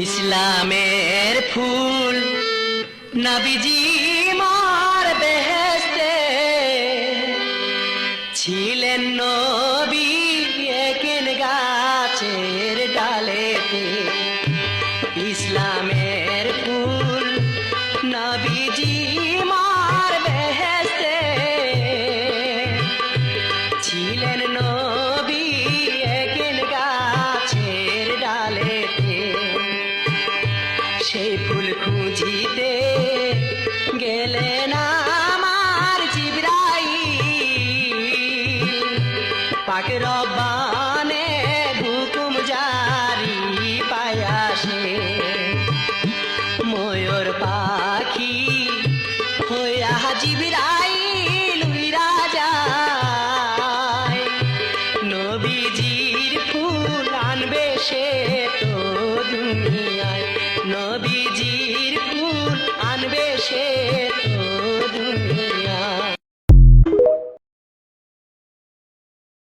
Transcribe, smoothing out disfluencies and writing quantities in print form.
ইসলামের ফুল নবীজি মার বেহেশতে ছিলেন নবী একেন গাছের ডালেতে। ইসলামের ফুল নবীজি মার বেহেশতে ছিলেন নবী একেন গাছের ডালেতে। সেই ফুল খুঁজিতে গেলেন আমার জিবরাইল, পাক রব্বানে হুকুম জারি পায়া সে ময়ূর পাখি হইয়া জিবরাইল উইরা যায়। নবীজির ফুল আনবে সে তো দুনিয়ায়, নবীজির ফুল আনবে সে